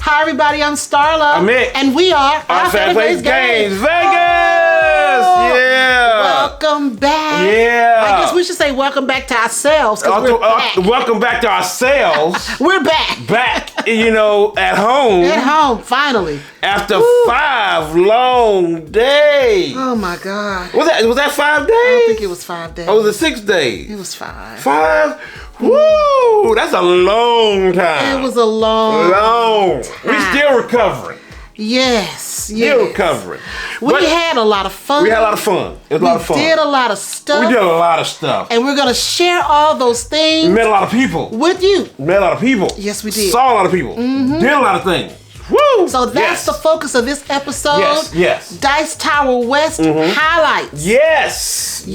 Hi, everybody. I'm Starla. I'm Mik. And we are OFPG Games. Vegas! Yeah! Welcome back. Yeah! I guess we should say welcome back to ourselves. We're back. Welcome back to ourselves. We're back. Back, at home. At home, finally. After 5 long days. Oh, my God. Was that 5 days? I don't think it was 5 days. Oh, was it 6 days? It was 5. 5? Woo! That's a long time. It was a long time. We still recovering. Yes. Still recovering. We had a lot of fun. We had a lot of fun. It was a lot of fun. We did a lot of stuff. We did a lot of stuff. And we're going to share all those things. We met a lot of people. With you. Met a lot of people. Yes, we did. Saw a lot of people. Did a lot of things. Woo! So that's the focus of this episode. Yes. Dice Tower West highlights. Yes.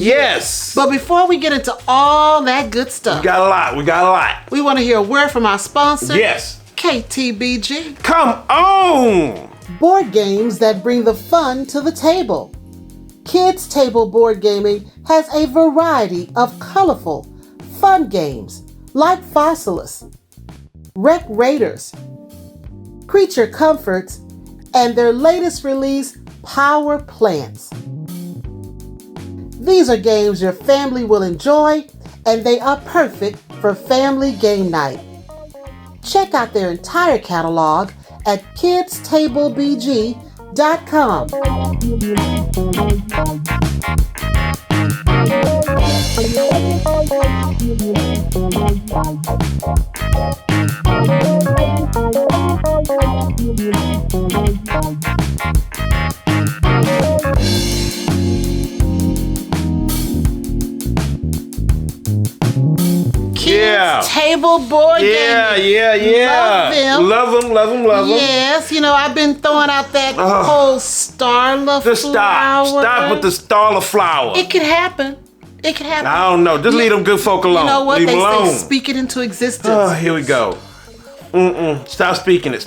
But before we get into all that good stuff, We got a lot. we want to hear a word from our sponsor. Yes. KTBG. Come on. Board games that bring the fun to the table. Kids Table Board Gaming has a variety of colorful, fun games like Fossilis, Wreck Raiders, Creature Comforts, and their latest release, Power Plants. These are games your family will enjoy, and they are perfect for family game night. Check out their entire catalog at kidstablebg.com. Kids Table Board Gaming. Yeah. Love them. Yes, I've been throwing out that whole Starla Just flower. Stop with the Starla flower. It could happen. I don't know. Just leave them good folk alone. You know what? Leave They them alone. say speak it into existence. Oh, here we go. Stop speaking it.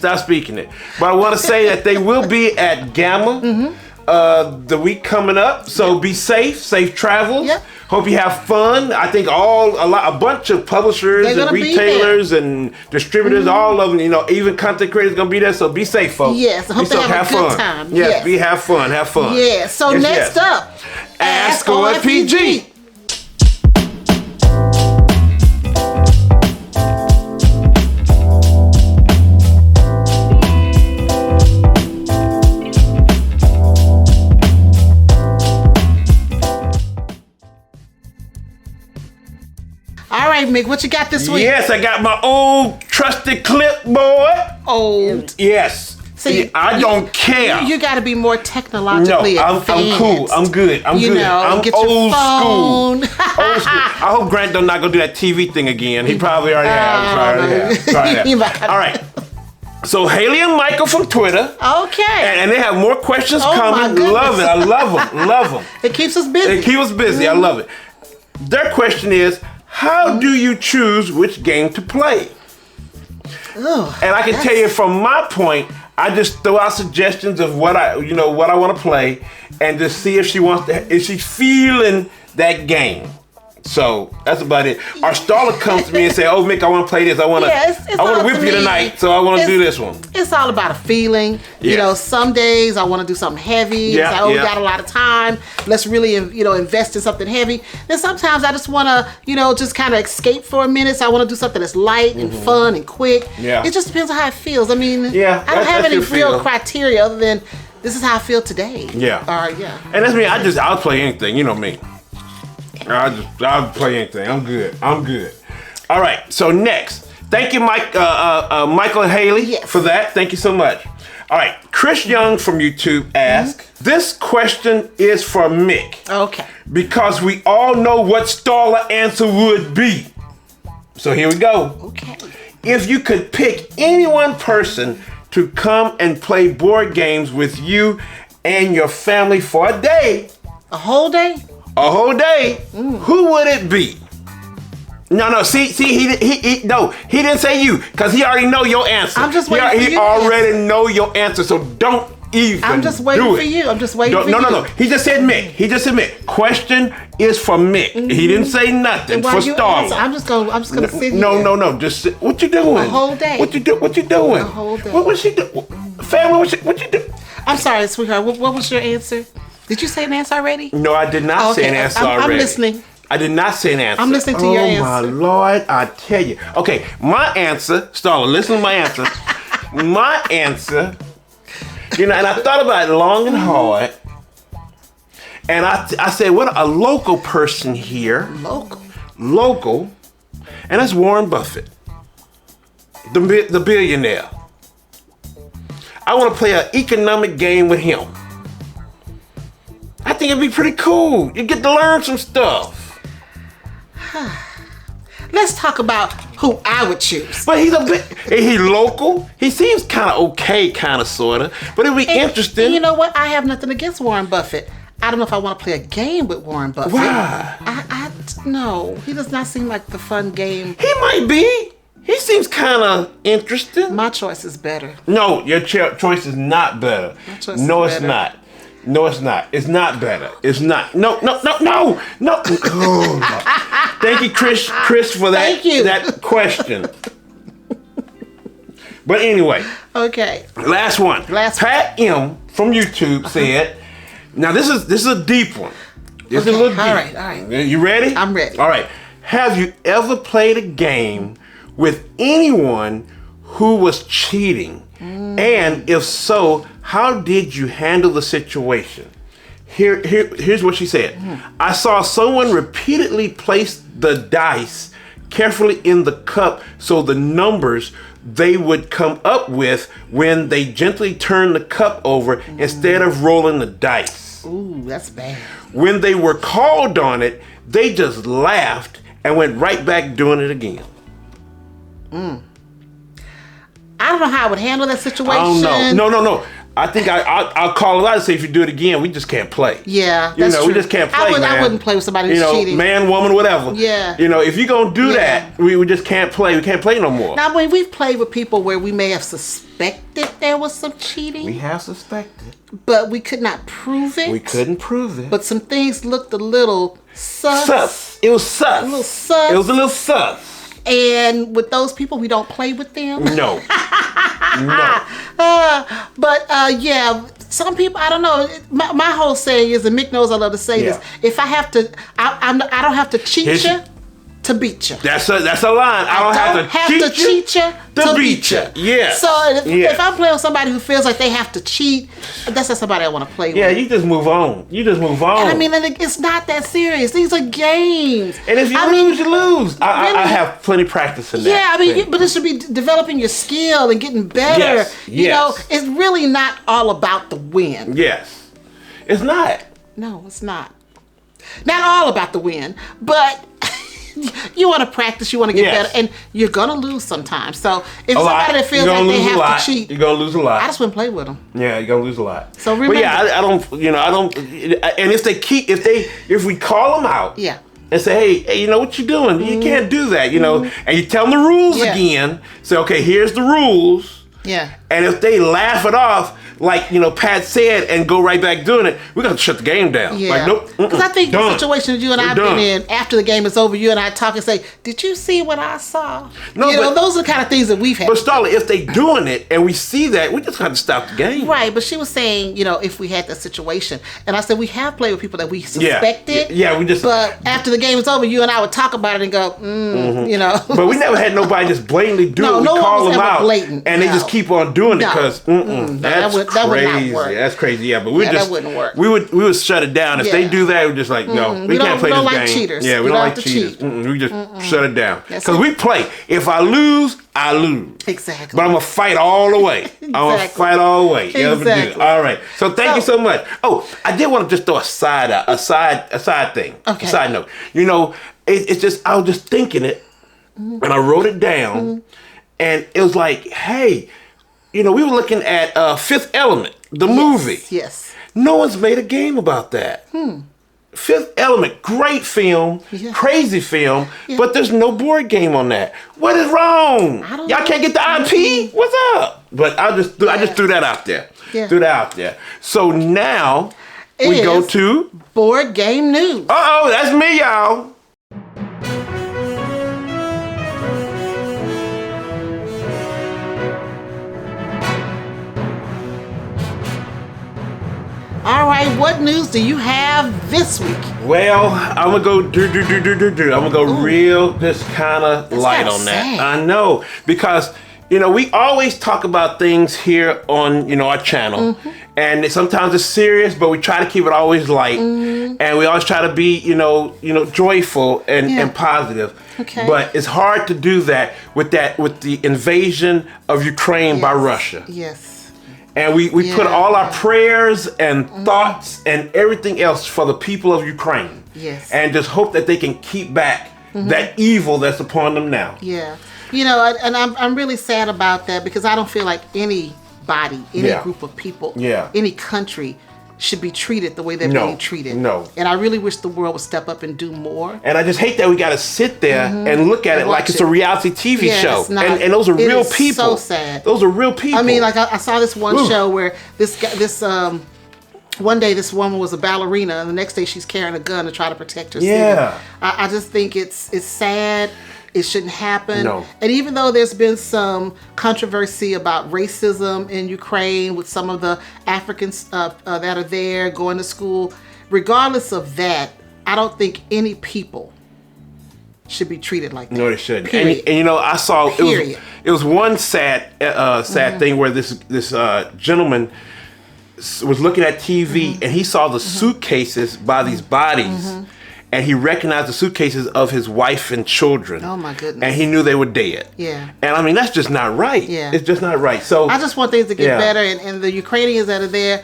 But I want to say that they will be at Gamma the week coming up. So be safe travels. Yep. Hope you have fun. I think a bunch of publishers and retailers and distributors, all of them, even content creators gonna be there. So be safe, folks. Yes, I hope they have a good time. Yes, have fun. Yeah. So next up, Ask OFPG. All right, Mik, what you got this week? Yes, I got my old trusted clipboard. Old. Yes. See, I don't care. You got to be more technologically advanced. I'm cool. I'm good. I'm get old your phone. school. I hope Grant not gonna do that TV thing again. He probably already has. All right. So Haley and Michael from Twitter. Okay. And they have more questions coming. Love it. I love them. It keeps us busy. I love it. Their question is, how do you choose which game to play? And I can tell you from my point, I just throw out suggestions of what I want to play, and just see if she's feeling that game. So that's about it. Or Starla comes to me and say, "Oh, Mik, I want to play this. I want to whip you tonight. So I want to do this one." It's all about a feeling. Yeah. Some days I want to do something heavy. Yeah, We got a lot of time. Let's really, invest in something heavy. Then sometimes I just want to, just kind of escape for a minute. So I want to do something that's light and fun and quick. Yeah. It just depends on how it feels. I mean, Yeah, I don't have any that's your real feel. criteria other than this is how I feel today. Yeah. Yeah. And that's me. I'll play anything. You know me. I'll play anything. I'm good. All right. So next, thank you, Michael and Haley, for that. Thank you so much. All right. Chris Young from YouTube asked, this question is for Mik. Okay. Because we all know what Starla answer would be. So here we go. Okay. If you could pick any one person to come and play board games with you and your family for a day. A whole day? A whole day. Who would it be? No. See, he didn't say you, because he already know your answer. I'm just waiting for He you to already know your answer, so don't even I'm just waiting do for it. you. I'm just waiting for No, you. no. He just said Mik. He just said Mik. Question is for Mik. He didn't say nothing for Starla. I'm just gonna sit here. No. Just sit. What you doing? A whole day. What you doing? A whole day. What was she doing? Family, what you do? I'm sorry, sweetheart. What was your answer? Did you say an answer already? No, I did not say an answer already. I'm listening. I did not say an answer. I'm listening to your answer. Oh, my Lord, I tell you. Okay, my answer, Starla, listen to my answer. My answer, and I thought about it long and hard. And I said, what a local person here. Local. And that's Warren Buffett, the billionaire. I want to play an economic game with him. I think it'd be pretty cool. You get to learn some stuff. Let's talk about who I would choose. But he's local. He seems kind of okay, kind of, sort of. But it'd be interesting. And you know what? I have nothing against Warren Buffett. I don't know if I want to play a game with Warren Buffett. Why? No, he does not seem like the fun game. He might be. He seems kind of interesting. My choice is better. No, your choice is not better. No, it's not. No, it's not. It's not better. It's not. No. Oh, no. Thank you, Chris, for that. Thank you. That question. But anyway. Okay. Last one. Pat M from YouTube said, now this is a deep one. It's a little deep. All right. You ready? I'm ready. All right. Have you ever played a game with anyone who was cheating? And if so, how did you handle the situation? Here's what she said. I saw someone repeatedly place the dice carefully in the cup so the numbers they would come up with when they gently turned the cup over instead of rolling the dice. Ooh, that's bad. When they were called on it, they just laughed and went right back doing it again. I don't know how I would handle that situation. I don't know. No. I think I'll call it out and say if you do it again, we just can't play. Yeah, that's true. We just can't play, man. I wouldn't play with somebody who's cheating. Man, woman, whatever. Yeah. If you're going to do that, we just can't play. We can't play no more. Now, when we've played with people where we may have suspected there was some cheating. We have suspected. But we could not prove it. We couldn't prove it. But some things looked a little sus. It was sus. A little sus. It was a little sus. And with those people, we don't play with them. No. Yeah, some people, I don't know. My whole saying is, and Mik knows I love to say this, if I have to, I don't have to cheat you to beat you. That's a line. I don't have to cheat you to beat you. Yeah. So if I'm playing with somebody who feels like they have to cheat, that's not somebody I want to play with. Yeah, you just move on. And I mean, it's not that serious. These are games. And if you lose, you lose. I have plenty of practice in that. Yeah, I mean, but it should be developing your skill and getting better. Yes. You know, it's really not all about the win. Yes. It's not. No, it's not. Not all about the win, but you want to practice, you want to get better, and you're gonna lose sometimes. So if somebody that feels like they have to cheat, you're gonna lose a lot. I just wouldn't play with them. Yeah, you're gonna lose a lot. So remember, but yeah, I don't. And if we call them out, and say, hey, what you doing? You can't do that, and you tell them the rules again. Say, okay, here's the rules. Yeah. And if they laugh it off, like Pat said, and go right back doing it, we're gonna shut the game down. Yeah. Like, nope. Because I think the situation you and I've been in, after the game is over, you and I talk and say, did you see what I saw? No, those are the kind of things that we've had. But Starla, if they doing it and we see that, we just have to stop the game. Right, but she was saying, if we had that situation. And I said, we have played with people that we suspected. Yeah, we just... But after the game is over, you and I would talk about it and go, But we never had nobody just blatantly do it. We call them out. Blatant, and they just keep on doing it because that would not work. That's crazy. Yeah, but that wouldn't work. We would shut it down. If they do that, we're just like, no, we can't play this game. Like cheaters. Yeah, we don't like cheaters. We just shut it down. Because we play. If I lose, I lose. Exactly. But I'm going to fight all the way. I'm going to fight all the way. Exactly. All right. So thank you so much. Oh, I did want to just throw a side thing. Okay. A side note. It's just, I was just thinking it, and I wrote it down, and it was like, hey, we were looking at Fifth Element, the movie. Yes. No one's made a game about that. Fifth Element, great film, crazy film, but there's no board game on that. What is wrong? Y'all can't get the IP? What's up? But I just threw that out there. Yeah. Threw that out there. So now we go to board game news. Uh-oh, that's me, y'all. All right, what news do you have this week? Well, I'm gonna go I'm gonna go real, just kind of light on that. Sad. I know, because we always talk about things here on our channel, and sometimes it's serious, but we try to keep it always light, and we always try to be joyful and positive. Okay. But it's hard to do that with the invasion of Ukraine by Russia. Yes. And we put all our prayers and thoughts and everything else for the people of Ukraine. Yes. And just hope that they can keep back that evil that's upon them now. Yeah. And I'm really sad about that, because I don't feel like anybody, any group of people, any country should be treated the way they're being treated. No. And I really wish the world would step up and do more. And I just hate that we got to sit there and look at it like it's a reality TV show. It's not. And those are real people. So sad. Those are real people. I mean, like I saw this one show where one day this woman was a ballerina, and the next day she's carrying a gun to try to protect her city. I just think it's sad. It shouldn't happen. No. And even though there's been some controversy about racism in Ukraine with some of the Africans that are there going to school, regardless of that, I don't think any people should be treated like that. No, they shouldn't. Period. And I saw Period. it was one sad thing where this gentleman was looking at TV and he saw the suitcases by these bodies. And he recognized the suitcases of his wife and children. Oh my goodness. And he knew they were dead. Yeah. And I mean, that's just not right. Yeah. It's just not right. So I just want things to get better. And the Ukrainians that are there,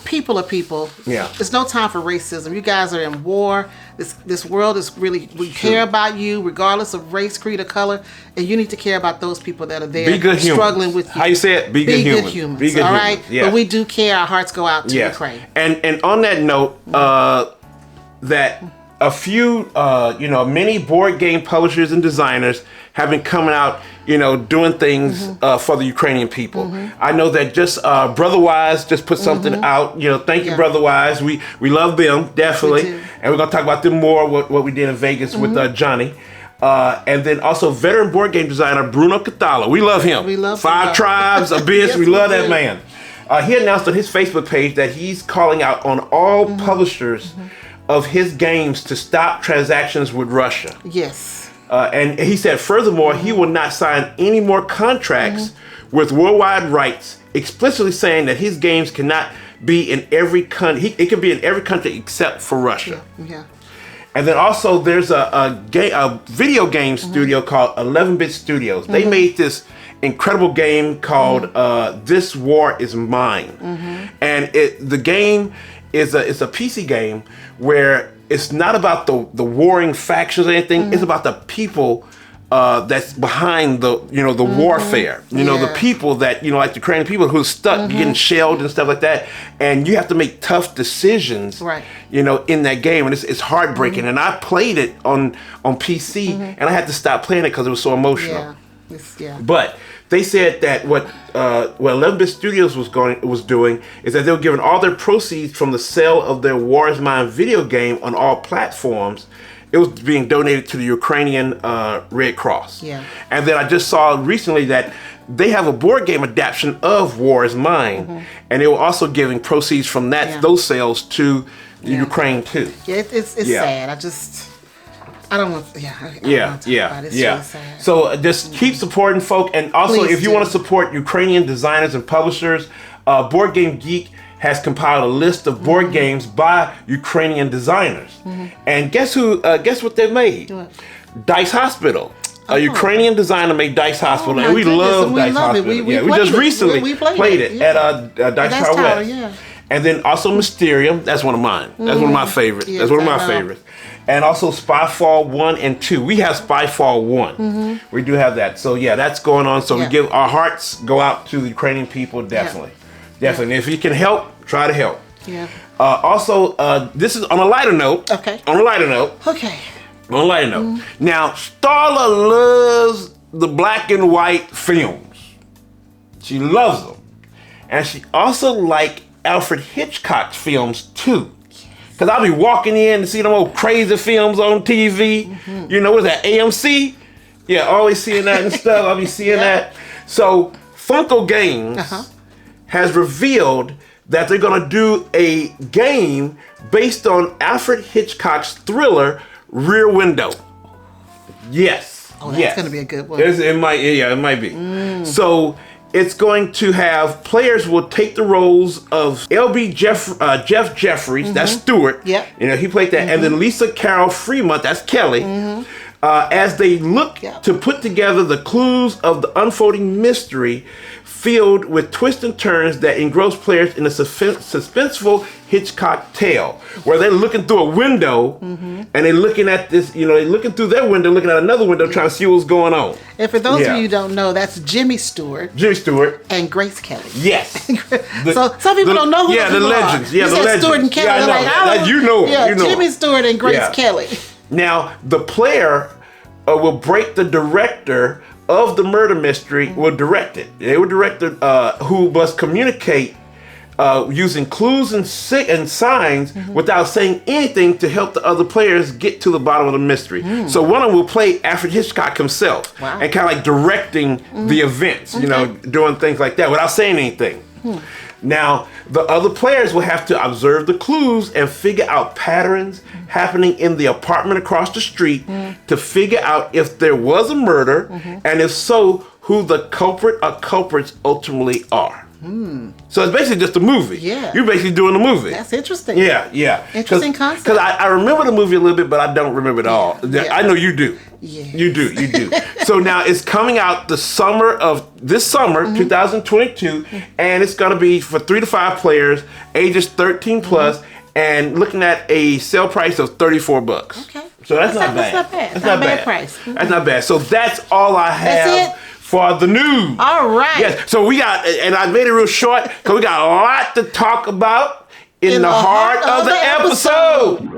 people are people. Yeah. There's no time for racism. You guys are in war. This world is really, we care about you regardless of race, creed, or color. And you need to care about those people that are there. Be good humans. Struggling with you. How you say it? Be good humans. Be good all humans. right? Yeah. But we do care. Our hearts go out to Ukraine. And on that note, that a few, many board game publishers and designers have been coming out, doing things for the Ukrainian people. I know that just Brother Wise just put something out. Thank you, Brother Wise. We love them, definitely. And we're going to talk about them more, what we did in Vegas with Johnny. And then also veteran board game designer Bruno Cathala. We love him. We love Five him. Tribes, Abyss. Yes, we love we that do. man. He announced on his Facebook page that he's calling out on all publishers of his games to stop transactions with Russia. Yes. And he said, furthermore, he will not sign any more contracts with worldwide rights, explicitly saying that his games cannot be in every country. It can be in every country except for Russia. Yeah. And then also there's a video game studio called 11-Bit Studios. They made this incredible game called This War Is Mine. And the game is a PC game where it's not about the warring factions or anything. It's about the people that's behind the warfare. The people that like the Ukrainian people who are stuck getting shelled and stuff like that. And you have to make tough decisions. Right. In that game, and it's heartbreaking. And I played it on PC, and I had to stop playing it because it was so emotional. Yeah. But they said that what 11-Bit Studios was doing is that they were giving all their proceeds from the sale of their War Is Mine video game on all platforms. It was being donated to the Ukrainian Red Cross. Yeah. And then I just saw recently that they have a board game adaptation of War Is Mine, and they were also giving proceeds from those sales to the Ukraine too. Yeah, it's sad. I don't want. I don't want to talk about it. It's really sad. So just keep supporting folk, and also Please if you do. want to support Ukrainian designers and publishers, Board Game Geek has compiled a list of board games by Ukrainian designers, and guess what they made? What? Dice Hospital. A Ukrainian designer made Dice Hospital, and we goodness, love and we Dice love it. Hospital. We just played it. recently We played it, at Dice Tower West. Yeah. And then also Mysterium. That's one of mine. That's one of my favorites. Yes, That's one of my I know. favorites. And also Spyfall 1 and 2. We have Spyfall 1. We do have that. So yeah, that's going on. So we give our hearts go out to the Ukrainian people, definitely. Definitely. And if you can help, try to help. Yeah. Also, this is on a lighter note. Okay. On a lighter note. Okay. On a lighter note. Now, Starla loves the black and white films. She loves them. And she also liked Alfred Hitchcock's films too. Because I'll be walking in to see them old crazy films on TV. You know, what's that, AMC? Yeah, always seeing that and stuff. I'll be seeing that. So Funko Games has revealed that they're going to do a game based on Alfred Hitchcock's thriller Rear Window. Yes. Oh, that's going to be a good one. It might be. So it's going to have players will take the roles of Jeff Jeffries, that's Stewart. Yep. You know, he played that. And then Lisa Carol Fremont, that's Kelly. As they look to put together the clues of the unfolding mystery filled with twists and turns that engross players in a suspenseful Hitchcock tale, where they're looking through a window and they're looking at this, you know, they're looking through their window, looking at another window, trying to see what's going on. And for those of you who don't know, that's Jimmy Stewart. And Grace Kelly. Yes. So some people don't know who those people the legends. are. Yeah, you the said legends. Stewart and Kelly. Yeah, I know. You know them. Yeah, you know Jimmy them. Stewart and Grace Kelly. Now, the player will break the director of the murder mystery, will direct it. They will direct who must communicate using clues and signs without saying anything to help the other players get to the bottom of the mystery. So one of them will play Alfred Hitchcock himself and kind of like directing the events, you know, doing things like that without saying anything. Now, the other players will have to observe the clues and figure out patterns happening in the apartment across the street to figure out if there was a murder, and if so, who the culprit or culprits ultimately are. So it's basically just a movie. Yeah. You're basically doing a movie. That's interesting. Yeah. Interesting concept. Because I remember the movie a little bit, but I don't remember it all. Yeah. I know you do. Yeah. You do. So now it's coming out this summer, 2022, and it's going to be for 3 to 5 players, ages 13 plus, and looking at a sale price of $34. Okay. So that's not bad. That's not bad. That's not a bad price. That's not bad. So that's all I have. That's it? For the news. All right. Yes. So we got, and I made it real short because we got a lot to talk about in the heart of the episode.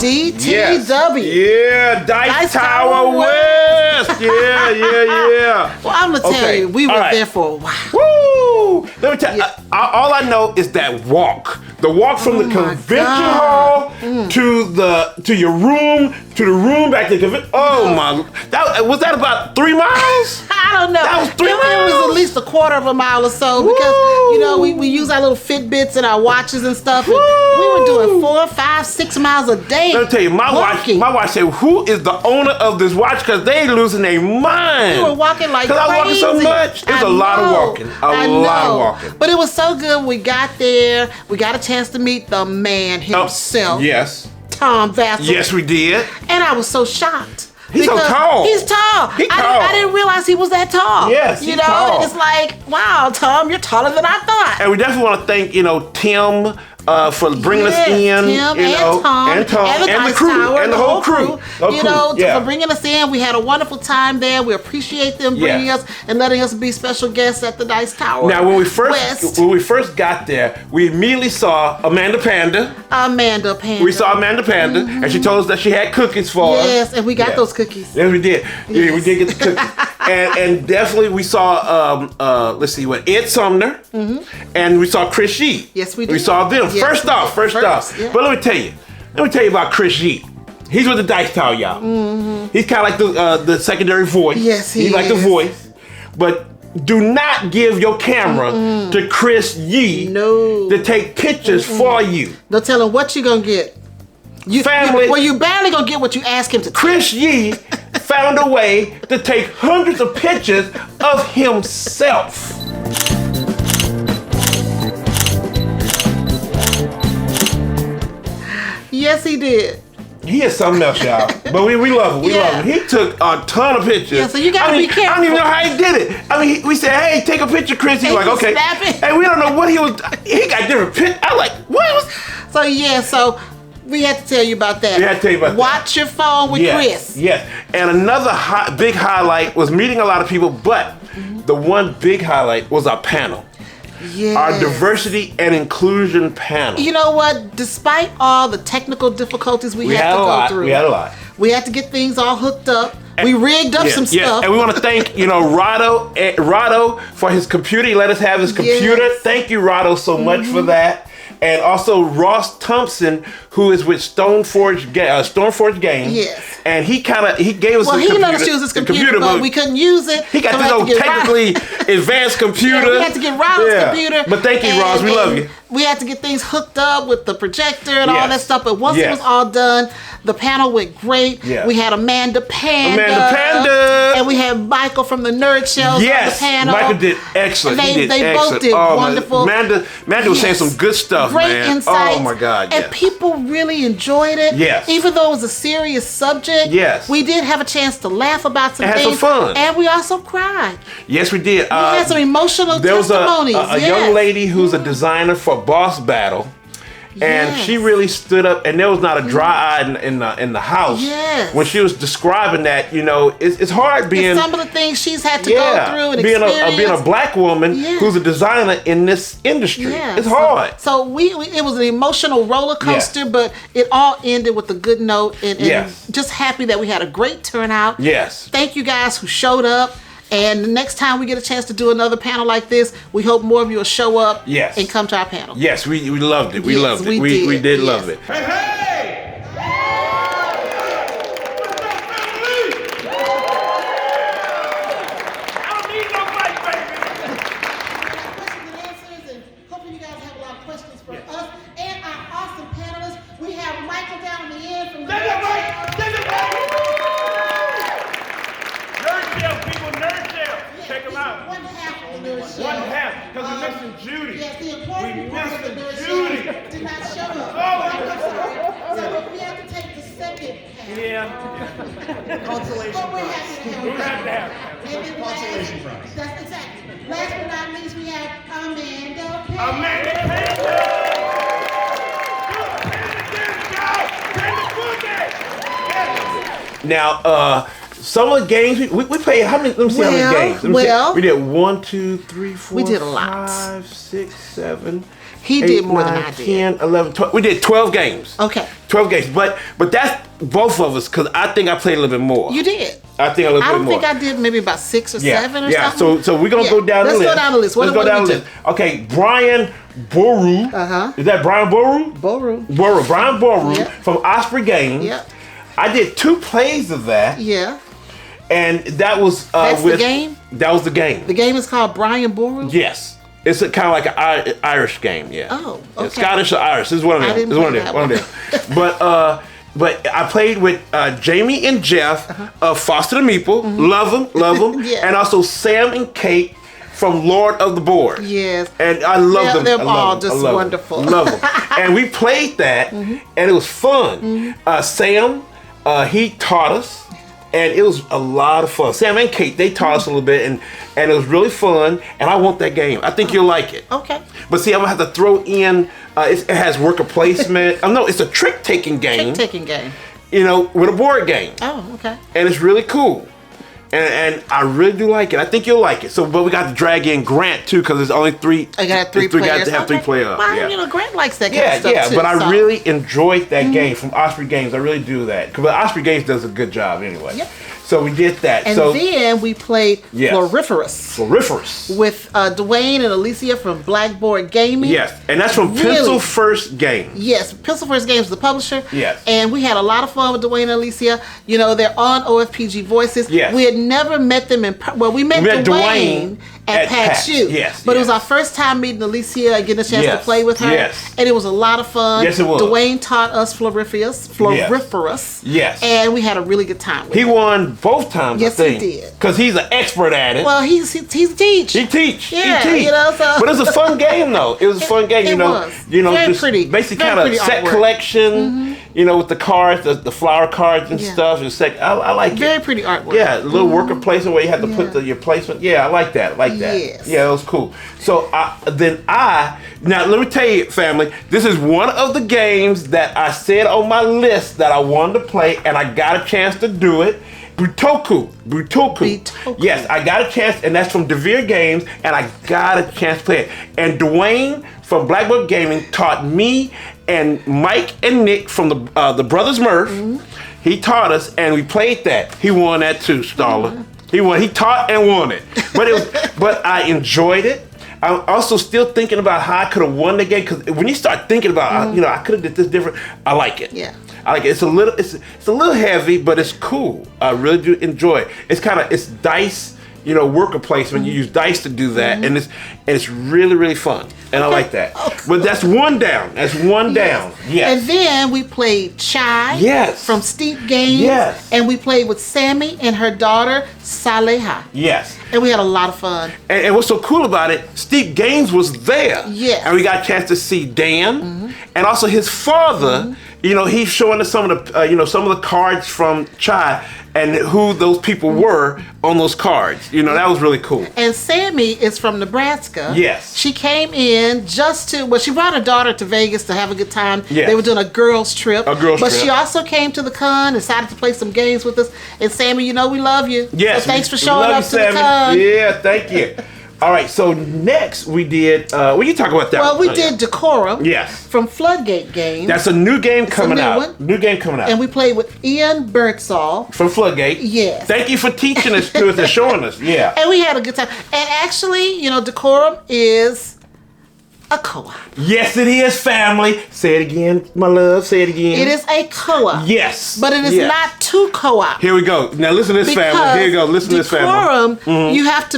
DTW. Yeah, Dice Tower West. Yeah. Well, I'm going to tell you, we were there for a while. Woo! Let me tell you, all I know is that walk. The walk from the convention hall to your room, to the room back to the convention. Oh my, was that about 3 miles? I don't know. That was 3 miles? It was at least a quarter of a mile or so because, you know, we use our little Fitbits and our watches and stuff. And we were doing 4, 5, 6 miles a day. Let me tell you, my wife said, who is the owner of this watch? Because they losing their mind. We were walking like crazy. Because I walking so much. There's a lot of walking. A lot of walking. But it was so good. We got there. We got a chance to meet the man himself. Yes. Tom Vassell. Yes, we did. And I was so shocked. He's so tall. He's tall. I didn't realize he was that tall. Yes, you know, tall. And it's like, wow, Tom, you're taller than I thought. And we definitely want to thank, Tim for bringing us in. Tim and Tom and the crew Tower, and the whole crew. For bringing us in. We had a wonderful time there. We appreciate them bringing us and letting us be special guests at the Dice Tower. Now, when we first got there, we immediately saw Amanda Panda. We saw Amanda Panda, and she told us that she had cookies for us. Yes, and we got those cookies. Yes, we did. Yes. Yeah, we did get the cookies. and definitely we saw Ed Sumner, and we saw Chris Yee. Yes, we did. We saw them. Yes, first off. Yeah. But let me tell you about Chris Yee. He's with the Dice Tower, y'all. He's kind of like the secondary voice. Yes, he's like the voice. But do not give your camera to Chris Yee to take pictures for you. Don't tell him what you're gonna get. Family. You barely gonna get what you ask him to take. Chris Yee found a way to take hundreds of pictures of himself. Yes, he did. He is something else, y'all. But we love him. We love him. He took a ton of pictures. Yeah, so you gotta be careful. I don't even know how he did it. I mean, we said, hey, take a picture, Chris. He's like, okay. Snapping. And we don't know what he was. He got different pictures. I like, what was. So We had to tell you about that. We had to tell you about Watch your phone with Chris. Yes. And another big highlight was meeting a lot of people, but the one big highlight was our panel. Yes. Our diversity and inclusion panel. You know what? Despite all the technical difficulties we had to go through. We had a lot. We had to get things all hooked up. We rigged up some stuff. And we want to thank, Rado for his computer. He let us have his computer. Yes. Thank you, Rado, so much for that. And also Ross Thompson, who is with Stoneforge Games. Yes. And he gave us he let us use his computer, but we couldn't use it. He got this old technically advanced computer. We had to get Rodo's computer. But thank you, Ross. We love you. We had to get things hooked up with the projector and all that stuff. But once it was all done, the panel went great. Yeah. We had Amanda Panda. And we had Michael from the Nerd Shells on the panel. Michael did excellent. They both did wonderful. Amanda was saying some good stuff, great man. Insights. Oh my God. And people really enjoyed it. Yes. Even though it was a serious subject. Yes. We did have a chance to laugh about some things. Had some fun. And we also cried. Yes, we did. We had some emotional testimonies. There was a young lady who's a designer for Boss Battle. And she really stood up, and there was not a dry eye in the house when she was describing that. It's hard being some of the things she's had to go through and experience. Being a black woman who's a designer in this industry. It's hard. So it was an emotional roller coaster, but it all ended with a good note, and just happy that we had a great turnout. Yes. Thank you guys who showed up. And the next time we get a chance to do another panel like this, we hope more of you will show up and come to our panel. Yes, we loved it. We loved it. We did love it. Hey, hey! I don't need no fight, baby. Questions and answers, and hopefully you guys have a lot of questions for us and our awesome panelists. We have Michael down in the end from the Check them out. One half of the Nerd Show. One half, because we're missing Judy. Yes, the important part of the Nerd Judy. Show did not show up. Oh. I'm sorry. So we have to take the second half. Yeah. Consolation But we're prize. happy to have We're you. happy to have you. And then Consolation prize. That's exactly. Last but not least, we have Amanda Payne. Amanda Payne. Now, some of the games we played. How many? Let me see how many games. We did 1, 2, 3, 4. We did a lot. 5, 6, 7. He 8, did more 9, than I did. 10, 11, 12. We did 12 games. Okay. 12 games. But that's both of us, because I think I played a little bit more. You did. I think a little I bit don't more. think I did maybe about 6 or 7 or something. So we're gonna go down the list. Let's go down the list. Let's go down the list. Okay, Brian Boru. Is that Brian Boru? Boru. Brian Boru from Osprey Games. Yep. I did 2 plays of that. Yeah. And that was That's with the game? That was the game. The game is called Brian Boru? Yes. It's kind of like an Irish game, yeah. Oh, okay. Scottish or Irish. It's one of them. I didn't It's play one of them. But I played with Jamie and Jeff of Foster the Meeple. Love them. Yeah. And also Sam and Kate from Lord of the Board. Yes. And I love them. They're I love all them. just I love wonderful. Them. Love them. And we played that, and it was fun. Sam, he taught us. And it was a lot of fun. Sam and Kate, they taught us a little bit, and it was really fun. And I want that game. I think you'll like it. Okay. But see, I'm gonna have to throw in. It has worker placement. No, it's a trick-taking game. Trick-taking game. With a board game. Oh, okay. And it's really cool. And I really do like it. I think you'll like it. But we got to drag in Grant too, because there's only 3. I got 3 players. Got to have 3 players. Well, Grant likes that kind of stuff too. But I really enjoyed that game from Osprey Games. I really do that. Because Osprey Games does a good job anyway. Yep. So we did that. And then we played Floriferous. With Dwayne and Alicia from Blackboard Gaming. Yes, and that's from Pencil First Games. Yes, Pencil First Games is the publisher. Yes. And we had a lot of fun with Dwayne and Alicia. They're on OFPG Voices. Yes. We had never met them we met Dwayne at PAX U. Yes. But it was our first time meeting Alicia and getting a chance to play with her. Yes. And it was a lot of fun. Yes, it was. Dwayne taught us Floriferous. Yes. And we had a really good time with He him. won both times, Yes, I think. he did. Because he's an expert at it. Well, he teach. He teach. Yeah, he teach. so. But it was a fun game, though. It was a fun game, It was. Very just pretty. Basically, very kind of pretty set artwork. collection. you know, with the cards, the flower cards and stuff. It's like, I like it. Very pretty artwork. Yeah, a little worker placement where you have to put your placement. Yeah, I like that. I like that. Yes. Yeah, it was cool. So now let me tell you, family, this is one of the games that I said on my list that I wanted to play, and I got a chance to do it. Butoku. Yes, I got a chance, and that's from DeVere Games, and I got a chance to play it. And Dwayne from Black Book Gaming taught me and Mike and Nick from the Brothers Murph. He taught us, and we played that. He won that too, Starla. He won. He taught and won it. But I enjoyed it. I'm also still thinking about how I could have won the game, because when you start thinking about, I could have did this different. I like it. Yeah. I like it. It's a little heavy, but it's cool. I really do enjoy it. It's dice, worker placement. You use dice to do that, and it's really, really fun. And I like that. Oh, cool. But that's one down. That's one down. Yes. And then we played Chai. Yes. From Steep Games. Yes. And we played with Sammy and her daughter Saleha. Yes. And we had a lot of fun. And what's so cool about it, Steep Games was there. Yes. And we got a chance to see Dan and also his father. He's showing us some of the cards from Chai and who those people were on those cards. That was really cool. And Sammy is from Nebraska. Yes. She came in she brought her daughter to Vegas to have a good time. Yes. They were doing a girls trip. But she also came to the con, decided to play some games with us. And Sammy, we love you. Yes. So thanks for We showing love up you, to the Sammy. con. Yeah, thank you. All right, so next we did, you talk about that Well, one? we did Decorum. Yes. From Floodgate Games. That's a new game coming new out. one. New game coming out. And we played with Ian Birdsall. From Floodgate. Yes. Thank you for teaching us to us and showing us. Yeah. And we had a good time. And actually, Decorum is a co-op. Yes, it is, family. Say it again, my love. Say it again. It is a co-op. Yes. But it is not two co-op. Here we go. Now listen to this, family. Here you go. Listen to this, family. Decorum, you have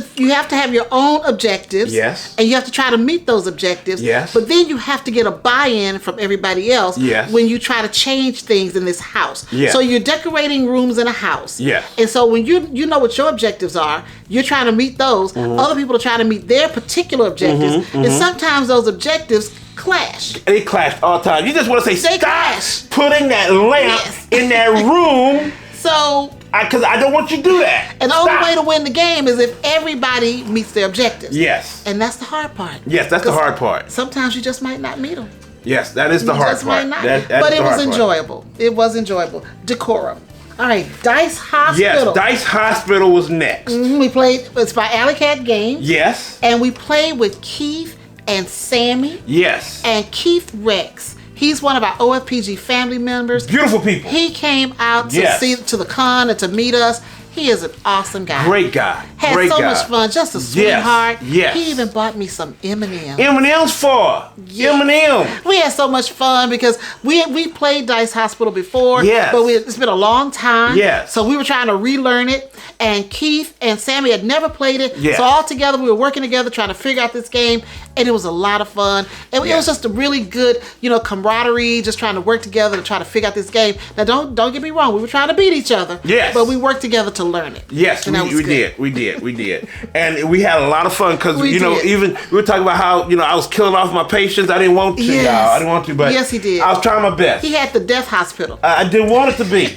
to have your own objectives. Yes. And you have to try to meet those objectives. Yes. But then you have to get a buy-in from everybody else. Yes. When you try to change things in this house. Yes. So you're decorating rooms in a house. Yes. And so when you know what your objectives are, you're trying to meet those. Other people are trying to meet their particular objectives. And sometimes those objectives clash. They clash all the time. You just want to say, They stop clash. putting that lamp in that room. So, Because I don't want you to do that. and the only way to win the game is if everybody meets their objectives. Yes. And that's the hard part. Yes, that's the hard part. Sometimes you just might not meet them. Yes, that is the You hard just part. might not. That But is it the was hard part. enjoyable. It was enjoyable. Decorum. All right, Dice Hospital. Yes, Dice Hospital was next. We played, it's by Alley Cat Games. Yes. And we played with Keith and Sammy. Yes. And Keith Rex. He's one of our OFPG family members. Beautiful people. He came out to Yes. to the con and to meet us. He is an awesome guy. Great guy. Had Great so guy. much fun. Just a sweetheart. Yes. He even bought me some M&M's. M&M's for. Yeah. M&M. We had so much fun because we played Dice Hospital before. Yes. But it's been a long time. Yes. So we were trying to relearn it. And Keith and Sammy had never played it. Yes. So all together we were working together trying to figure out this game. And it was a lot of fun. And it was just a really good, camaraderie, just trying to work together to try to figure out this game. Now don't get me wrong, we were trying to beat each other. Yes. But we worked together to learn it. Yes, And that was we good. did. And we had a lot of fun because, We did. even we were talking about how, I was killing off my patients. I didn't want to, Yes. y'all. I didn't want to, but Yes, he did. I was trying my best. He had the death hospital. I didn't want it to be.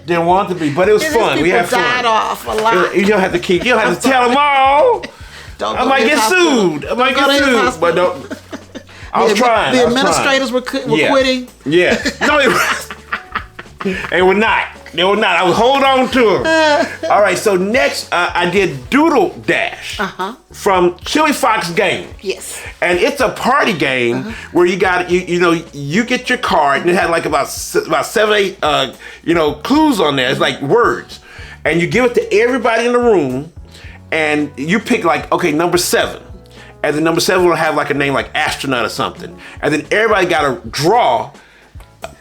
Didn't want it to be, but it was And fun. his We had people fun. died off a lot. You don't have to tell them all. Don't I go might to his get hospital. sued. I might Don't go to get his sued. hospital. But don't. I was trying. The I was administrators trying. were quitting. Yeah. No, they were not. They were not. I was hold on to them. All right. So next, I did Doodle Dash from Chili Fox Game. Yes. And it's a party game where you got you get your card and it had like about 7, 8 clues on there. It's like words, and you give it to everybody in the room, and you pick like number 7. And then number 7 will have like a name like astronaut or something. And then everybody got to draw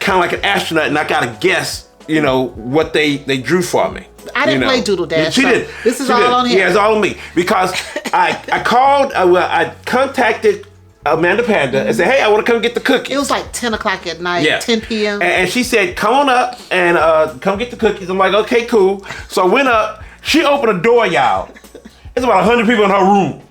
kind of like an astronaut, and I got to guess, what they drew for me. I didn't play Doodle Dash. She so did. This is She all did. on him. Yeah, it's all on me. Because I called, I contacted Amanda Panda and said, hey, I want to come get the cookies. It was like 10 o'clock at night, Yeah. 10 p.m. And she said, come on up and come get the cookies. I'm like, okay, cool. So I went up. She opened a door, y'all. It's about 100 people in her room.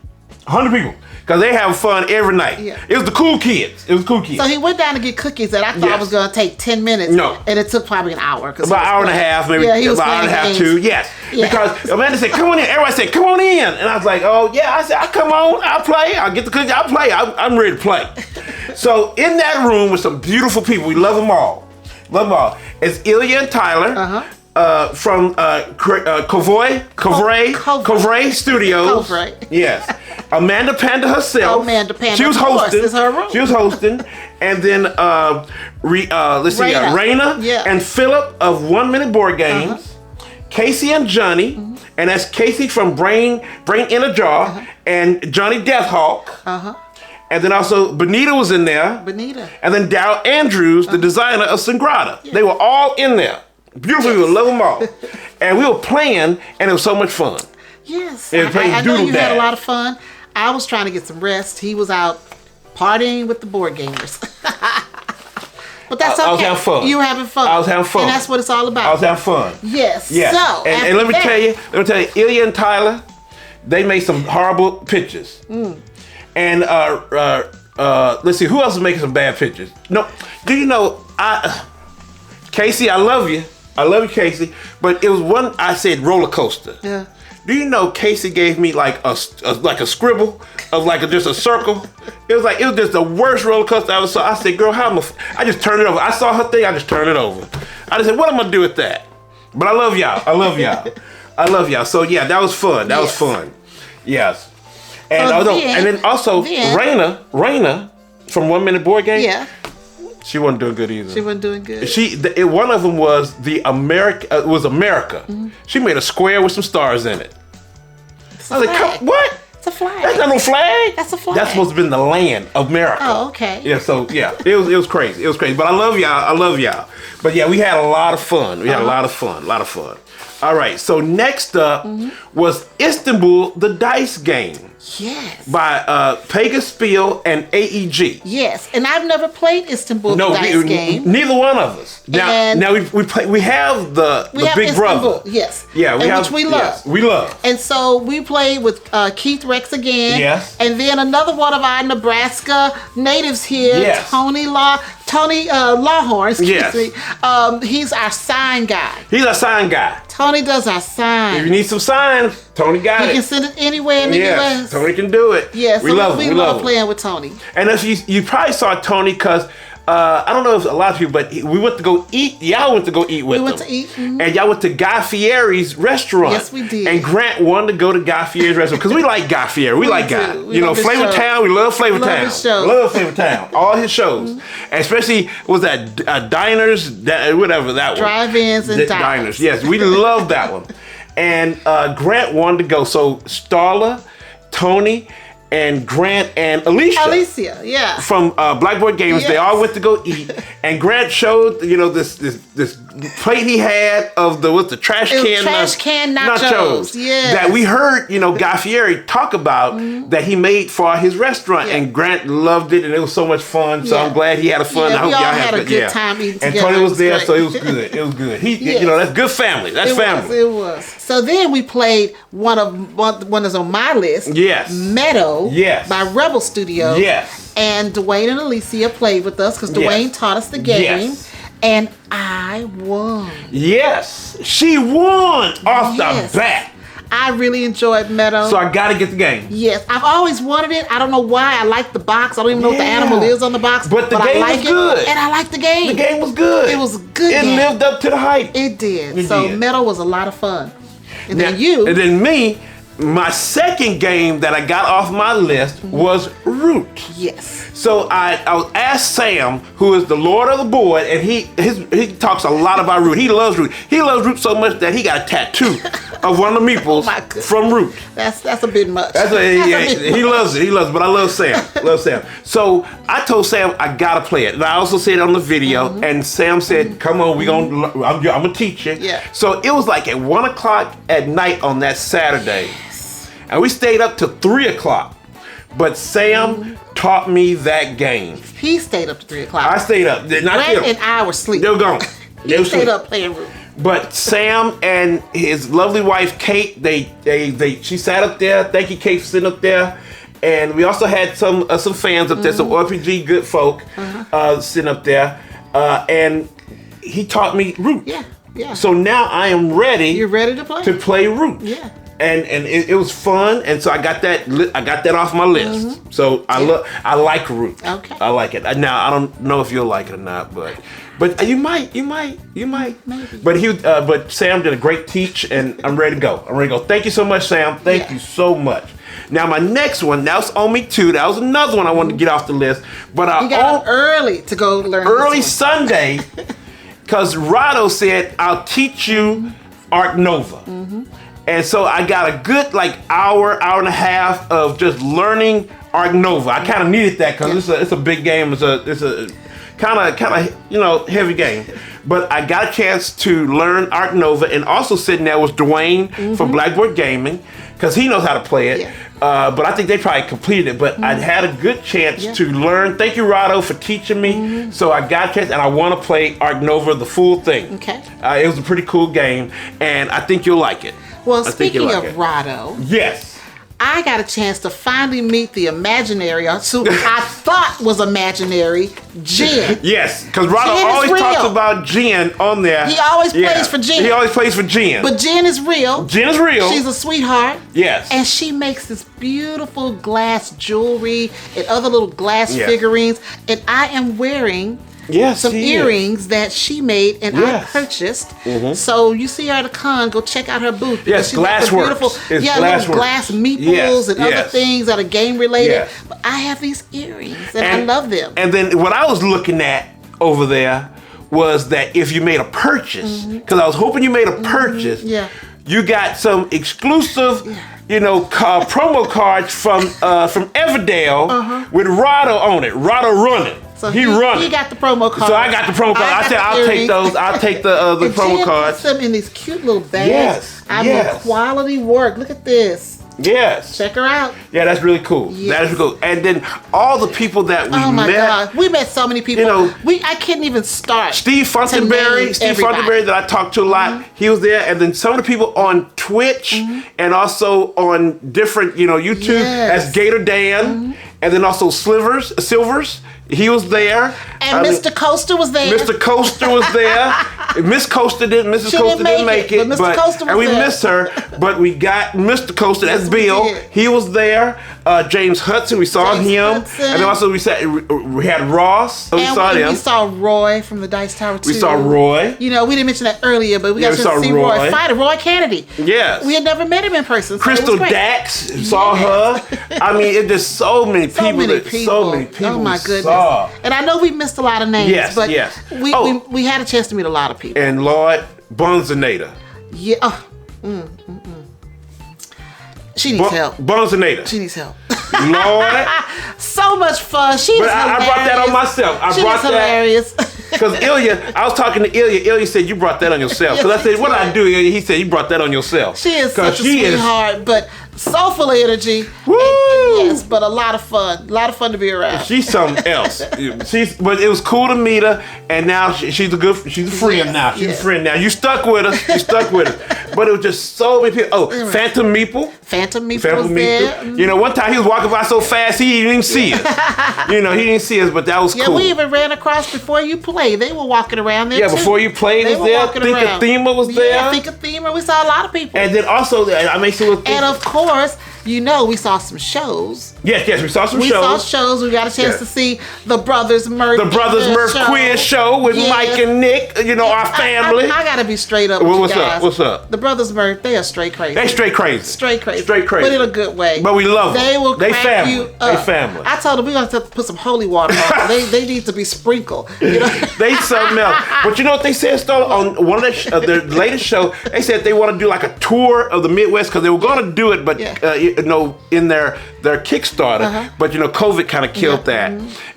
100 people. because they have fun every night. Yeah. It was the cool kids. It was cool kids. So he went down to get cookies that I thought was going to take 10 minutes. No. And it took probably an hour. About an hour and a half, maybe. Yeah, he was about an hour and a half, games. too. Yes. Yeah. Because Amanda said, come on in. Everybody said, come on in. And I was like, oh, yeah. I said, I'll come on. I'll play. I'll get the cookies. I'll play. I'm ready to play. So in that room with some beautiful people, we love them all. Love them all. It's Ilya and Tyler. From Covray Studios. Covray. Yes. Amanda Panda herself. Amanda Panda. She was Of course, hosting. it's her room. She was hosting. And then let's see, Raina and Philip of 1 Minute Board Games. Casey and Johnny. And that's Casey from Brain in a Jar. And Johnny Deathhawk. And then also Benita was in there. Benita. And then Darryl Andrews, the designer of Sangrada. They were all in there. Beautiful people, love them all. And we were playing, and it was so much fun. Yes. And playing I know Doodle you had Dad. a lot of fun. I was trying to get some rest. He was out partying with the board gamers. But that's okay. I was having fun. You were having fun. I was having fun. And that's what it's all about. I was having fun. Yes. Yes. So, and let me tell you, Ilya and Tyler, they made some horrible pictures. And let's see, who else is making some bad pictures? No, do you know, Casey, I love you. I love you, Casey. But it was one, I said roller coaster. Yeah. Do you know Casey gave me like a scribble of just a circle? It was just the worst roller coaster I ever saw. I said, girl, I just turned it over. I saw her thing, I just turned it over. I just said, what am I gonna do with that? But I love y'all. I love y'all. I love y'all. So yeah, that was fun. That was fun. Yes. And then also Raina from 1 Minute Board Game. Yeah. She wasn't doing good either. She wasn't doing good. One of them was America. She made a square with some stars in it. I was like, what? It's a flag. That's not no flag. That's a flag. That's supposed to be in the land of America. Oh, okay. Yeah, so yeah, it was crazy. It was crazy. But I love y'all. But yeah, we had a lot of fun. We had a lot of fun. All right, so next up was Istanbul, the Dice Game. Yes. By Pegasus Spiel and AEG. Yes, and I've never played Istanbul the Dice Game. Neither one of us. Now we have the Big Istanbul, Brother. Yes. Yeah, which we love. Yes, we love. And so we played with Keith Rex again. Yes. And then another one of our Nebraska natives here, Yes. Tony Lawhorn, excuse me. He's our sign guy. He's our sign guy. Tony does our sign. If you need some signs, Tony got He it. can send it anywhere in the US. Tony can do it. Yes, we love him. We love playing with Tony. And if you probably saw Tony because I don't know if a lot of people, but we went to go eat. Y'all went to go eat with him. We went to eat. Mm-hmm. And y'all went to Guy Fieri's restaurant. Yes, we did. And Grant wanted to go to Guy Fieri's restaurant because we like Guy Fieri. We like Guy. We love his Flavor show. Town. We love Flavor Town. His show. Love Flavor Town. All his shows. And especially, was that Diners, whatever that one. Drive-ins and diners. Yes, we love that one. And Grant wanted to go. So Starla, Tony, and Grant and Alicia, yeah, from Blackboard Games, yes. They all went to go eat, and Grant showed this plate he had of the trash can nachos, yes. that we heard Guy Fieri talk about that he made for his restaurant, and Grant loved it, and it was so much fun. So I'm glad he had a fun. I hope we all y'all had a good time eating and together. Tony was there, great. so it was good. It was good. That's good family. That's family. It was. So then we played one that's on my list. Yes. Meadow. Yes. By Rebel Studios. Yes. And Dwayne and Alicia played with us because Dwayne taught us the game. Yes. And I won. Yes. She won off the bat. I really enjoyed Meadow. So I gotta get the game. Yes, I've always wanted it. I don't know why. I like the box. I don't even know what the animal is on the box. But the game was good. And I like the game. The game was good. It was a good game. It lived up to the hype. It did. It so did. Meadow was a lot of fun. And now, then you. And then me, my second game that I got off my list was Root. Yes. So I asked Sam, who is the Lord of the board, and he talks a lot about Root. He loves Root. He loves Root so much that he got a tattoo of one of the meeples from Root. That's a bit much. He loves it. He loves it. But I love Sam. So I told Sam I gotta play it. And I also said it on the video, and Sam said, "Come on, I'm gonna teach you." Yeah. So it was like at 1:00 at night on that Saturday, and we stayed up to 3:00. But Sam taught me that game. He stayed up to 3:00. I stayed up. Brett and I were sleeping. They were gone. He stayed up playing Root. But Sam and his lovely wife Kate, she sat up there. Thank you, Kate, for sitting up there. and we also had some fans up there, some OFPG good folk sitting up there, and he taught me Root. Yeah, yeah. So now I am ready. You're ready to play? To play Root. Yeah. And it was fun, and so I got that off my list. So I like Root. Okay. I like it. Now I don't know if you'll like it or not, but you might. Maybe. But Sam did a great teach, and I'm ready to go. Thank you so much, Sam. Thank you so much. Now my next one, that was only two. That was another one I wanted to get off the list. But you got up early to go learn. Early Sunday, because Rado said I'll teach you Art Nova. And so I got a good hour and a half of just learning Art Nova. I kind of needed that because it's a big game. It's a kind of heavy game. But I got a chance to learn Art Nova, and also sitting there was Dwayne from Blackboard Gaming because he knows how to play it. Yeah. But I think they probably completed it. But I had a good chance to learn. Thank you, Rado, for teaching me. So I got a chance, and I want to play Art Nova, the full thing. Okay. It was a pretty cool game, and I think you'll like it. Well, speaking of Rado, yes, I got a chance to finally meet the imaginary, who I thought was imaginary, Jen. Yes, because Rado always talks about Jen on there. He always plays for Jen. He always plays for Jen. But Jen is real. Jen is real. She's a sweetheart. Yes. And she makes this beautiful glass jewelry and other little glass figurines. And I am wearing some earrings that she made and I purchased. So you see her at a con, go check out her booth. Yes, Glassworks. Little glass meeples and other things that are game related. But I have these earrings and I love them. And then what I was looking at over there was that if you made a purchase, because I was hoping you made a purchase, you got some exclusive promo cards from Everdale with Rado on it. Rado running. So he got the promo card. So I got the promo card. I said I'll take those. I'll take the promo cards. Puts them in these cute little bags. I mean, quality work. Look at this. Yes. Check her out. Yeah, that's really cool. Yes. That is really cool. And then all the people that we met. Oh my God. We met so many people. I couldn't even start. Steve Funkenberry that I talked to a lot, he was there. And then some of the people on Twitch and also on different, YouTube, as Gator Dan. And then also Silvers. He was there. And Mr. Coaster was there. Mr. Coaster was there. Mrs. Coaster didn't make it. But Mr. Coaster was there. And we missed her. But we got Mr. Coaster. That's Bill. He was there. James Hudson. We saw him. And then also we had Ross. So we saw them. We saw Roy from the Dice Tower 2. We saw Roy. We didn't mention that earlier, but we got to see Roy fight Roy Kennedy. Yes. We had never met him in person. So Crystal Dax. Saw her. I mean, it's just so many people. So many people. Oh my goodness. And I know we missed a lot of names, but we had a chance to meet a lot of people. And Lord Bonzanator. Yeah. She needs help. Bonzanator. She needs help. Lord. So much fun. She is hilarious. I brought that on myself. She is hilarious. Because Ilya, I was talking to Ilya. Ilya said, you brought that on yourself. Because I said, what did I do, Ilya? He said, you brought that on yourself. She is such a sweetheart, but so full of energy. Woo! Yes, but a lot of fun. A lot of fun to be around. She's something else. But it was cool to meet her, and now she's a friend now. She's a friend now. You stuck with us. You stuck with us. But it was just so many people. Oh, Phantom Meeple. Phantom Meeple was there. One time he was walking by so fast he didn't even see us. He didn't see us, but that was cool. Yeah, we even ran across before you played. They were walking around there too. Before you played, they was there. Think-a-Thema was there. Yeah, Think-a-Thema. We saw a lot of people. And then also, I made sure. And of course, we saw some shows. Yes, we saw some shows. We saw shows. We got a chance to see the Brothers Murph. The Brothers Murph quiz show with Mike and Nick. Our family. I gotta be straight up with you guys. What's up? The Brothers Murph, they are straight crazy. They straight crazy. Straight crazy. But in a good way. But we love them. They family. You up. They family. I told them we're gonna have to put some holy water on them. They need to be sprinkled. They something else. But you know what they said, Starla, on one of their latest show? They said they want to do like a tour of the Midwest because they were going to do it, but in their Kickstarter. But COVID kind of killed that,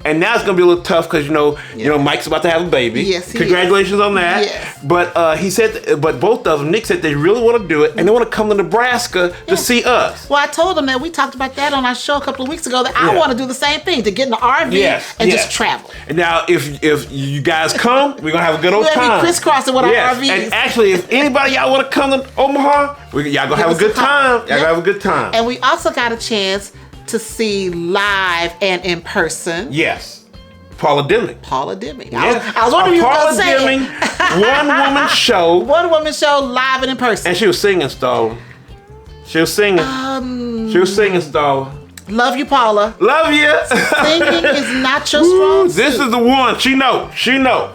and now it's going to be a little tough because Mike's about to have a baby. Yes, congratulations on that. Yes. But he said, but both of them, Nick said they really want to do it, and they want to come to Nebraska to see us. Well, I told them that we talked about that on our show a couple of weeks ago. That I want to do the same thing, to get in the RV and just travel. And now, if you guys come, we're gonna have a good old time. We'll be crisscrossing with our RVs. And actually, if anybody y'all want to come to Omaha, y'all gonna have a good time. Y'all gonna have a good time. And we also got a chance to see live and in person. Yes. Paula Deming. Paula Deming. Yeah. I was wondering if you were Paula going to say Deming, it. one-woman show. One-woman show live and in person. And she was singing, Starla. She was singing. She was singing, Starla. Love you, Paula. Love you. Singing is not your strong suit. This is the one. She know.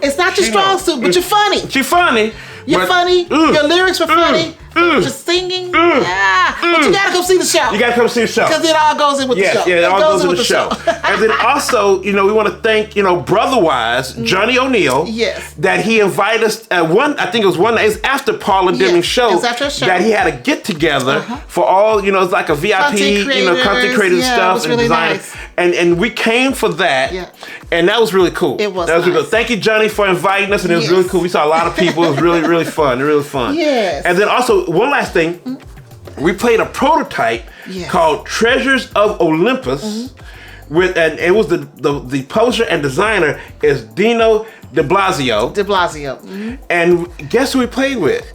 It's not your strong suit, but you're funny. She funny. You're funny. Your lyrics were funny. Your singing. Yeah. But you gotta come see the show. You gotta come see the show. Because it all goes in with the show. Yeah, it all goes in with the show. And then also, we want to thank, brother-wise, Johnny O'Neill. Yes. That he invited us I think it was one night, it was after Paula Deming's show. It was after a show. That he had a get-together for all, it's like a VIP, content creators stuff. It was really nice. And we came for that. Yeah. And that was really cool. It was really nice. cool. Thank you, Johnny, for inviting us, and it was really cool. We saw a lot of people. It was really, really fun. Really fun. Yes. And then also, one last thing. We played a prototype called Treasures of Olympus. And it was the publisher and designer is Dino de Blasio. And guess who we played with?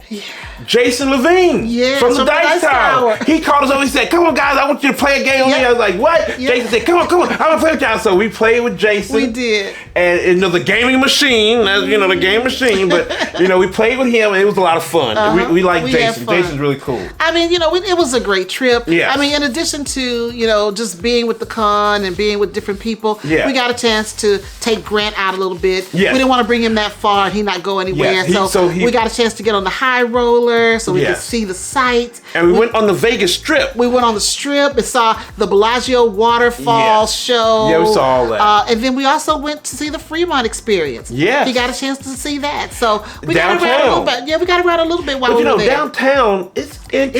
Jason Levine from the Dice Tower. He called us over. He said, "Come on, guys, I want you to play a game with me." I was like, "What?" Jason said, "Come on, I'm gonna play with y'all." So we played with Jason. We did. And the gaming machine, the game machine. But we played with him, and it was a lot of fun. We like Jason. Jason's really cool. I mean, it was a great trip. Yeah. I mean, in addition to just being with the con and being with different people, we got a chance to take Grant out a little bit. Yes. We didn't want to bring him that far and he not go anywhere. Yes. We got a chance to get on the high roller so we could see the sights. And we went on the Vegas Strip. We went on the Strip and saw the Bellagio waterfall show. Yeah, we saw all that. And then we also went to see the Fremont experience. Yeah. We got a chance to see that. So we Downtown. got around a little bit. Yeah, we got around a little bit while we were there. Downtown, it's interesting.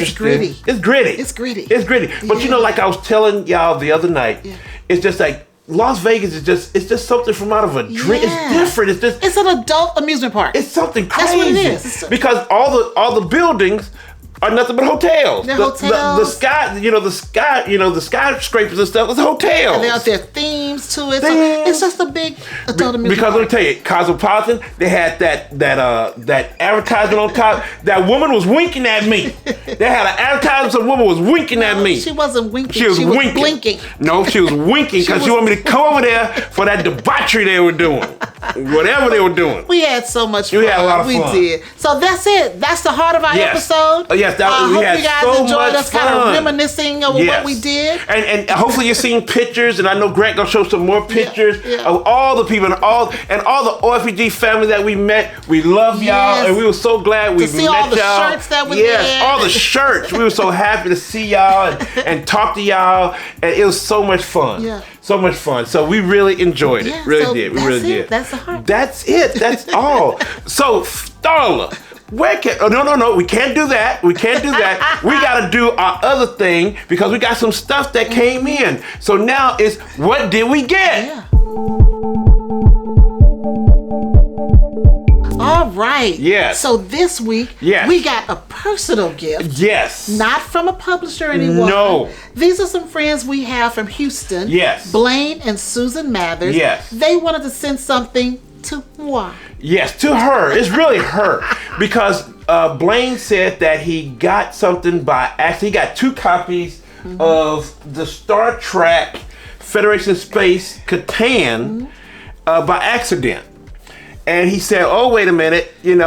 It's gritty. It's gritty. But like I was telling y'all the other night, it's just like Las Vegas it's just something from out of a dream. Yeah. It's different. It's an adult amusement park. It's something crazy. That's what it is. Because all the buildings are nothing but hotels. They're hotels. The skyscrapers and stuff is hotels. And there are themes to it. So it's just a big adult amusement Because park. let me tell you, Cosmopolitan, they had that advertisement on top. That woman was winking at me. They had an advertisement, some woman was winking at me. She wasn't winking. She was winking. Blinking. No, she was winking because she wanted me to come over there for that debauchery they were doing. Whatever they were doing. We had so much fun. We had a lot of fun. We did. So that's it. That's the heart of our episode. Yes, we hope had you guys so enjoyed much us kind of reminiscing of what we did. And hopefully you're seeing pictures, and I know Grant gonna show some more pictures of all the people and all the OFPG family that we met. We love y'all, and we were so glad we met y'all. To see all the shirts that we Yes, all the shirts. We were so happy to see y'all and talk to y'all, and it was so much fun. Yeah. So much fun. So we really enjoyed it. Really did. We really did. That's the heart. That's it. That's all. So, Starla, no, we can't do that. We can't do that. We got to do our other thing because we got some stuff that came in. So now it's what did we get? Yeah. All right. Yes. So this week, we got a personal gift. Yes. Not from a publisher or anyone. No. These are some friends we have from Houston. Yes. Blaine and Susan Mathers. Yes. They wanted to send something to moi. Yes, to her. It's really her. Because Blaine said that he got something he got 2 copies of the Star Trek Federation Space Catan by accident. And he said, "Oh, wait a minute, he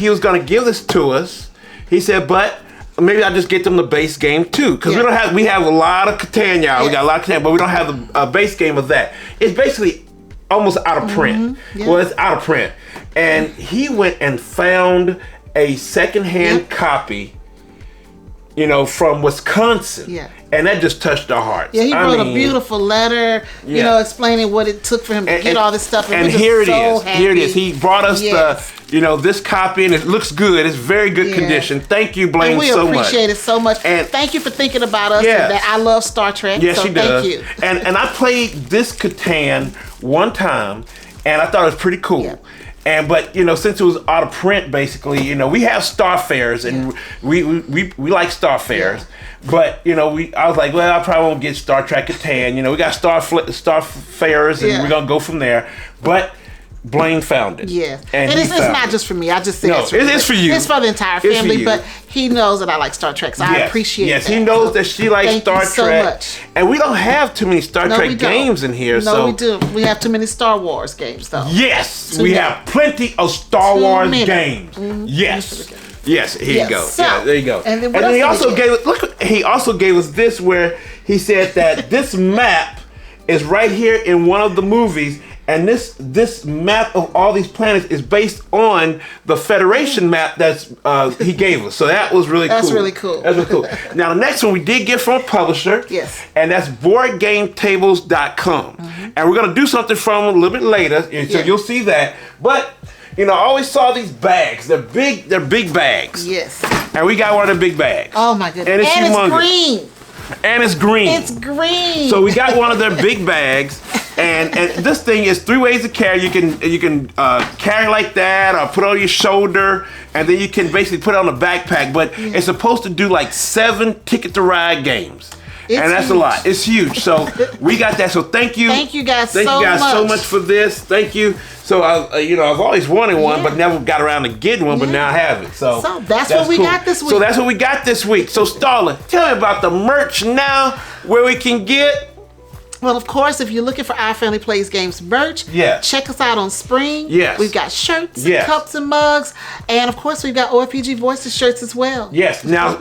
was going to give this to us." He said, "But maybe I'll just get them the base game too, because we have a lot of Catan, y'all. We got a lot of Catan, but we don't have a base game of that. It's basically almost out of print. Well, it's out of print." And he went and found a secondhand copy, from Wisconsin. Yeah. And that just touched our hearts. Yeah, he wrote a beautiful letter, explaining what it took for him to get all this stuff. And here it is. Here it is. He brought us this copy, and it looks good. It's very good condition. Thank you, Blaine, so much. We appreciate it so much. And thank you for thinking about us. And that I love Star Trek. Yes, so she does. Thank you. And I played this Catan one time, and I thought it was pretty cool. Yeah. But since it was out of print, basically, we have Star Fairs, and we like Star Fairs. But I was like, well, I probably won't get Star Trek Catan. We got Star Fairs, and we're gonna go from there. But Blaine found it. Yeah, And and he it's found not it. just for me. I just say No, it's for me. it's for you. It's for the entire It's for family. you. But he knows that I like Star Trek, so I appreciate. Yes, that. he knows So, that she likes thank Star you so Trek. much. And we don't have too many Star No, Trek we don't. games in here. No, so we do. We have too many Star Wars games, though. yes, Too we many. have plenty of Star Too Wars many. games. Yes. Yes, here Yes, you go. so- Yeah, there you go. and then what he else did also we gave look. He also gave us this where he said that this map is right here in one of the movies, and this map of all these planets is based on the Federation map that's he gave us. So that was really cool. That's really cool. That's really cool. Now the next one we did get from a publisher. Yes. And that's BoardGameTables.com, and we're gonna do something from them a little bit later, and so Yeah. you'll see that. But you know, I always saw these bags. They're big. They're big bags. Yes. And we got one of the big bags. Oh my goodness. And it's humongous. green. And it's green. It's green. So we got one of their big bags, and this thing is 3 ways to carry. You can carry like that, or put on your shoulder, and then you can basically put it on a backpack. But it's supposed to do like 7 Ticket to Ride games. It's and that's huge. a lot. It's huge. So we got that. So thank you. Thank you guys Thank so you guys so much. much for this. Thank you. So I've always wanted one, but never got around to getting one. But Yeah. now I have it. So that's what we got this week. So that's what we got this week. So Starla, tell me about the merch now, where we can get. Well, of course, if you're looking for Our Family Plays Games merch, check us out on Spring. Yes. We've got shirts, and Yes. cups, and mugs. And, of course, we've got OFPG Voices shirts as well. Yes. Now,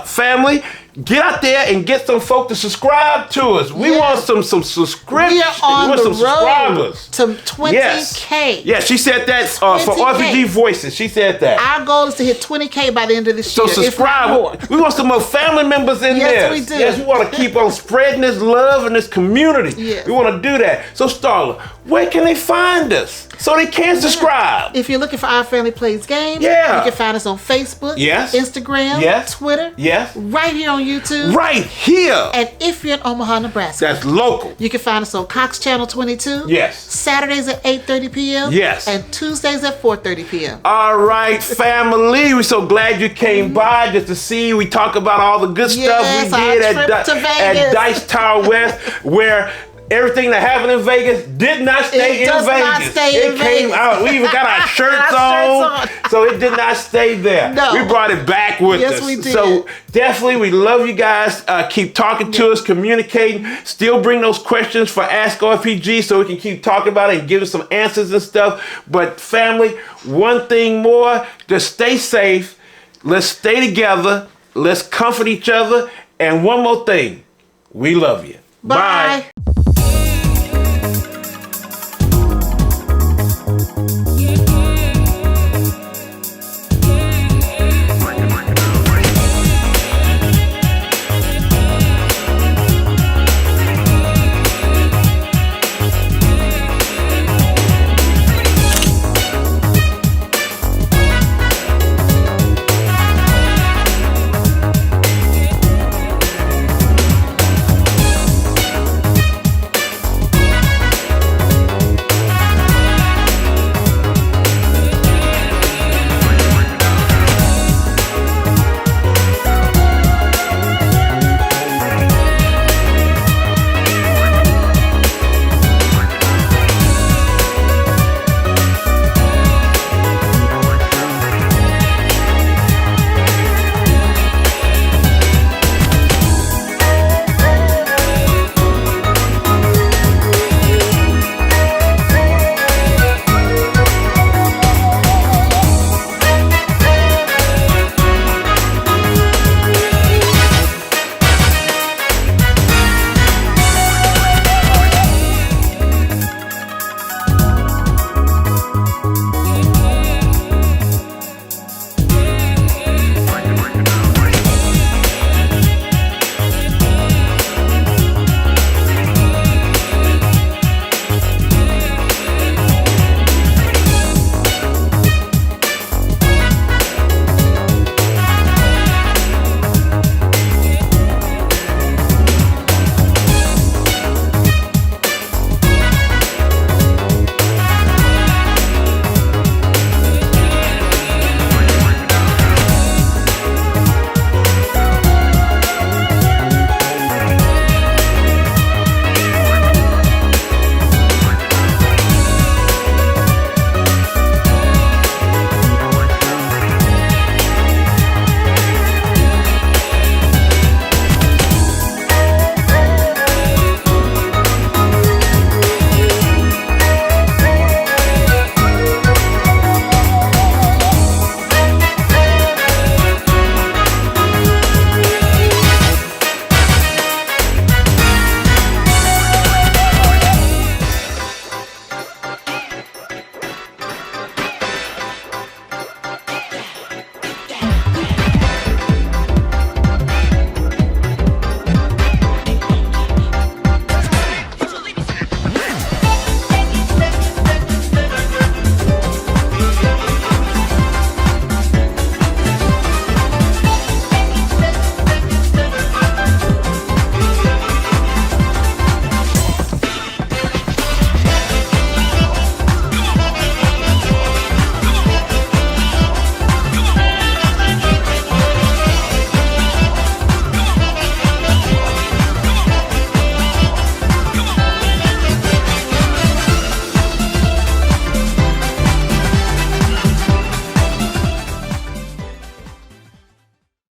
family, get out there and get some folk to subscribe to us. We want some subscriptions. We are on we want the some road subscribers. to 20K. Yes, she said that for 20K. OFPG Voices. She said that. Our goal is to hit 20K by the end of this So year. if not subscribe. more. We want some more family members in Yes, there. we do. Yes, we want to keep on spreading this love in this community. Yes. We want to do that. So Starla, where can they find us so they can subscribe? If you're looking for Our Family Plays Games, you can find us on Facebook, Yes. Instagram, Yes. Twitter, Yes. right here on YouTube. Right here. And if you're in Omaha, Nebraska, That's local. you can find us on Cox Channel 22. Yes. Saturdays at 8:30 p.m. Yes. And Tuesdays at 4:30 p.m. All right, family. We're so glad you came by just to see. We talk about all the good stuff Yes, we our did trip to at Vegas. Dice Tower West, where everything that happened in Vegas did not stay It in does Vegas. not stay it in came Vegas. out. We even got our shirts on, so it did not stay there. No. We brought it back with Yes, us. we did. So definitely, we love you guys. Keep talking to us, communicating. Still bring those questions for Ask OFPG so we can keep talking about it and give us some answers and stuff. But family, one thing more: just stay safe. Let's stay together. Let's comfort each other. And one more thing: we love you. Bye.